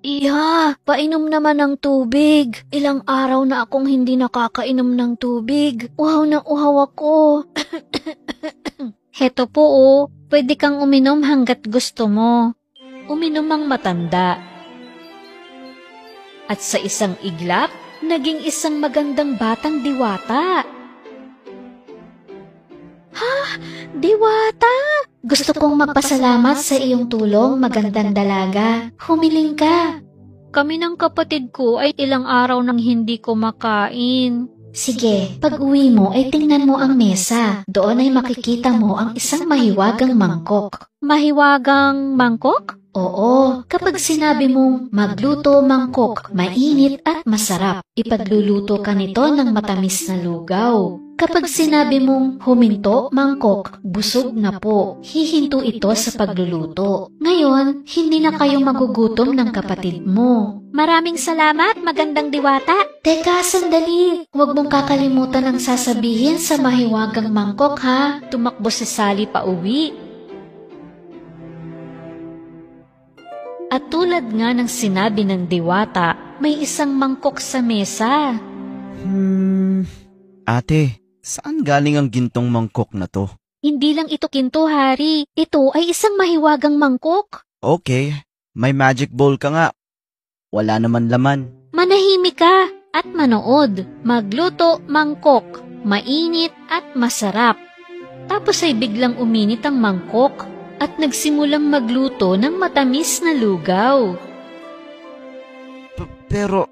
Iha, painom naman ng tubig. Ilang araw na akong hindi nakakainom ng tubig. Uhaw na uhaw ako. Heto po oh, pwede kang uminom hanggat gusto mo. Uminom ang matanda. At sa isang iglap, naging isang magandang batang diwata. Diwata! Gusto kong magpasalamat sa iyong tulong, magandang dalaga. Humiling ka. Kami ng kapatid ko ay ilang araw nang hindi kumakain. Sige, pag uwi mo ay tingnan mo ang mesa. Doon ay makikita mo ang isang mahiwagang mangkok. Mahiwagang mangkok? Oo, kapag sinabi mong magluto mangkok, mainit at masarap, ipagluluto ka nito ng matamis na lugaw. Kapag sinabi mong huminto mangkok, busog na po, hihinto ito sa pagluluto. Ngayon, hindi na kayo magugutom ng kapatid mo. Maraming salamat, magandang diwata. Teka, sandali. Huwag mong kakalimutan ang sasabihin sa mahiwagang mangkok, ha? Tumakbo si Sally pa uwi. At tulad nga ng sinabi ng diwata, may isang mangkok sa mesa. Ate, saan galing ang gintong mangkok na to? Hindi lang ito kinto, Hari. Ito ay isang mahiwagang mangkok. Okay, may magic bowl ka nga. Wala naman laman. Manahimik ka at manood. Magluto mangkok, mainit at masarap. Tapos ay biglang uminit ang mangkok at nagsimulang magluto ng matamis na lugaw. Pero,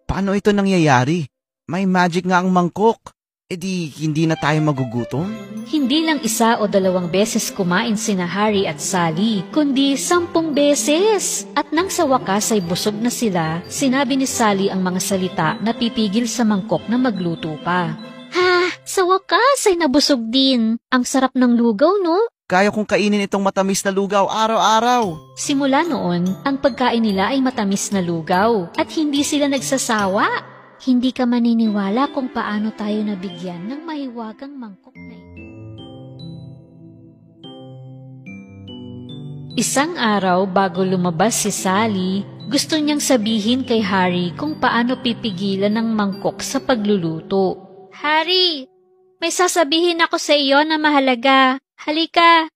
paano ito nangyayari? May magic nga ang mangkok. E di, hindi na tayo magugutom? Hindi lang 1 o 2 beses kumain sina Harry at Sally, kundi 10 beses. At nang sa wakas ay busog na sila, sinabi ni Sally ang mga salita na pipigil sa mangkok na magluto pa. Ha, sa wakas ay nabusog din. Ang sarap ng lugaw, no? Kaya kong kainin itong matamis na lugaw araw-araw. Simula noon, ang pagkain nila ay matamis na lugaw at hindi sila nagsasawa. Hindi ka maniniwala kung paano tayo nabigyan ng mahiwagang mangkok na ito. Isang araw bago lumabas si Sally, gusto niyang sabihin kay Harry kung paano pipigilan ng mangkok sa pagluluto. Harry, may sasabihin ako sa iyo na mahalaga. Halika!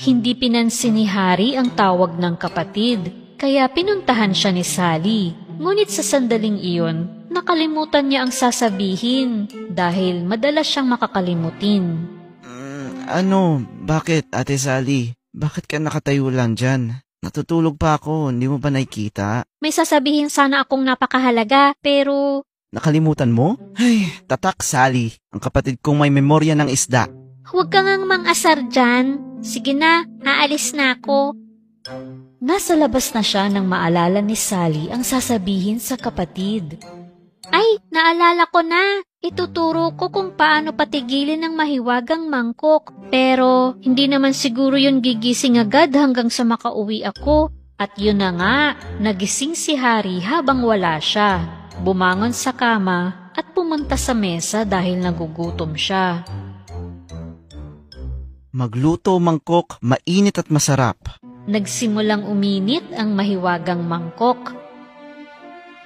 Hindi pinansin ni Harry ang tawag ng kapatid, kaya pinuntahan siya ni Sally. Ngunit sa sandaling iyon, nakalimutan niya ang sasabihin dahil madalas siyang makakalimutin. Bakit, Ate Sally? Bakit ka nakatayo lang dyan? Natutulog pa ako, hindi mo ba nakikita? May sasabihin sana akong napakahalaga, pero... Nakalimutan mo? Ay, tatak Sally, ang kapatid kong may memorya ng isda. Huwag kang ang mang-asar dyan. Sige na, aalis na ako. Nasa labas na siya nang maalala ni Sally ang sasabihin sa kapatid. Ay, naalala ko na. Ituturo ko kung paano patigilin ang mahiwagang mangkok. Pero hindi naman siguro yun gigising agad hanggang sa makauwi ako. At yun na nga, nagising si Harry habang wala siya. Bumangon sa kama at pumunta sa mesa dahil nagugutom siya. Magluto mangkok, mainit at masarap. Nagsimulang uminit ang mahiwagang mangkok.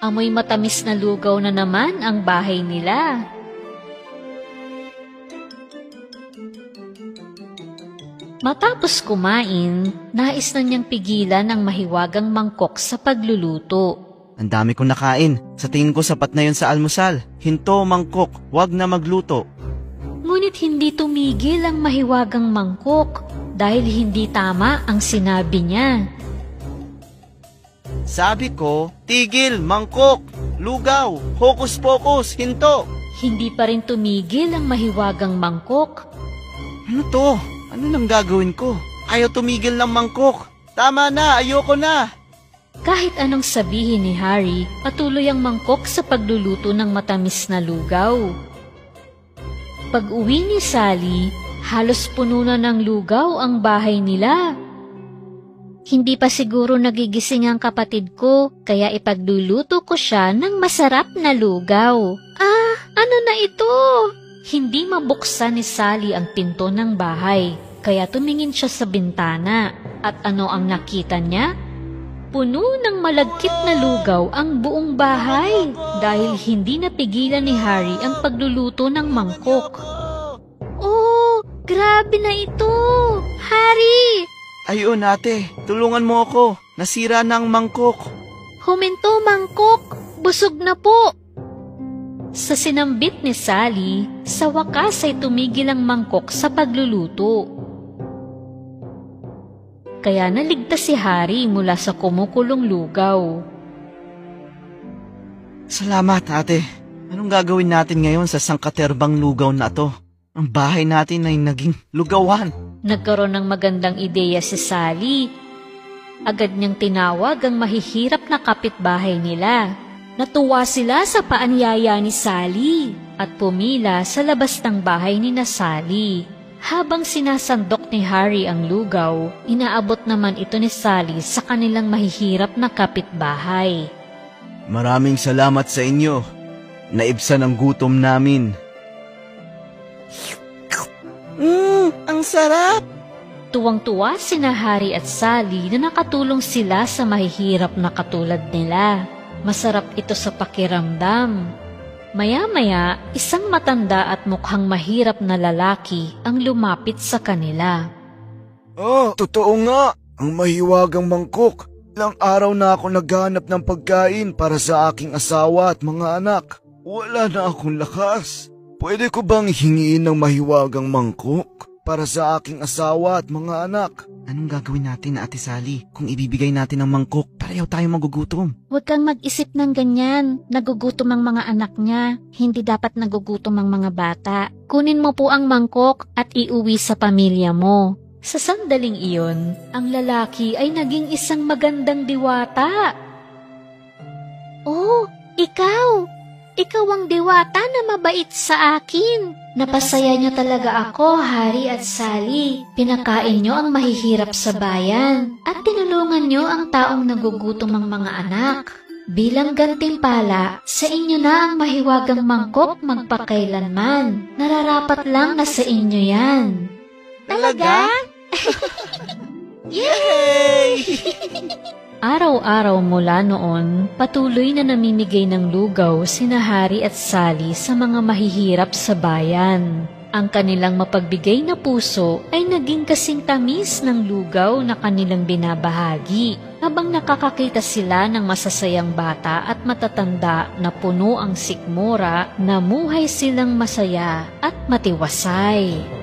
Amoy matamis na lugaw na naman ang bahay nila. Matapos kumain, nais na niyang pigilan ang mahiwagang mangkok sa pagluluto. Ang dami kong nakain. Sa tingin ko sapat na yun sa almusal. Hinto mangkok, wag na magluto. Ngunit hindi tumigil ang mahiwagang mangkok dahil hindi tama ang sinabi niya. Sabi ko, tigil, mangkok, lugaw, hokus-pokus, hinto. Hindi pa rin tumigil ang mahiwagang mangkok. Ano to? Ano nang gagawin ko? Ayaw tumigil ng mangkok. Tama na, ayoko na. Kahit anong sabihin ni Harry, patuloy ang mangkok sa pagluluto ng matamis na lugaw. Pag-uwi ni Sally, halos puno na ng lugaw ang bahay nila. Hindi pa siguro nagigising ang kapatid ko, kaya ipagluluto ko siya ng masarap na lugaw. Ah, ano na ito? Hindi mabuksan ni Sally ang pinto ng bahay, kaya tumingin siya sa bintana. At ano ang nakita niya? Puno ng malagkit na lugaw ang buong bahay dahil hindi napigilan ni Harry ang pagluluto ng mangkok. Oh, grabe na ito! Harry! Ayun ate, tulungan mo ako. Nasira na ang mangkok. Huminto, mangkok! Busog na po! Sa sinambit ni Sally, sa wakas ay tumigil ang mangkok sa pagluluto. Kaya naligtas si Harry mula sa kumukulong lugaw. Salamat ate. Anong gagawin natin ngayon sa sangkaterbang lugaw na to? Ang bahay natin ay naging lugawan. Nagkaroon ng magandang ideya si Sally. Agad niyang tinawag ang mahihirap na kapitbahay nila. Natuwa sila sa paanyaya ni Sally at pumila sa labas ng bahay ni Sally. Habang sinasandok ni Harry ang lugaw, inaabot naman ito ni Sally sa kanilang mahihirap na kapitbahay. Maraming salamat sa inyo. Naibsan ang gutom namin. Ang sarap! Tuwang-tuwa sina Harry at Sally na nakatulong sila sa mahihirap na katulad nila. Masarap ito sa pakiramdam. Maya-maya, isang matanda at mukhang mahirap na lalaki ang lumapit sa kanila. Totoo nga. Ang mahiwagang mangkok. Ilang araw na ako naghanap ng pagkain para sa aking asawa at mga anak. Wala na akong lakas. Pwede ko bang hingiin ng mahiwagang mangkok para sa aking asawa at mga anak? Anong gagawin natin, Ate Sally, kung ibibigay natin ang mangkok? Pareho tayo magugutom. Huwag kang mag-isip ng ganyan. Nagugutom ang mga anak niya. Hindi dapat nagugutom ang mga bata. Kunin mo po ang mangkok at iuwi sa pamilya mo. Sa sandaling iyon, ang lalaki ay naging isang magandang diwata. Oh, ikaw! Ikaw ang diwata na mabait sa akin. Napasaya niyo talaga ako, Harry at Sally. Pinakain niyo ang mahihirap sa bayan at tinulungan niyo ang taong nagugutom ang mga anak. Bilang gantimpala, sa inyo na ang mahiwagang mangkok magpakailanman. Nararapat lang na sa inyo yan. Talaga? Yay! Araw-araw mula noon, patuloy na namimigay ng lugaw sina Harry at Sally sa mga mahihirap sa bayan. Ang kanilang mapagbigay na puso ay naging kasing tamis ng lugaw na kanilang binabahagi habang nakakakita sila ng masasayang bata at matatanda na puno ang sikmura, namuhay silang masaya at matiwasay.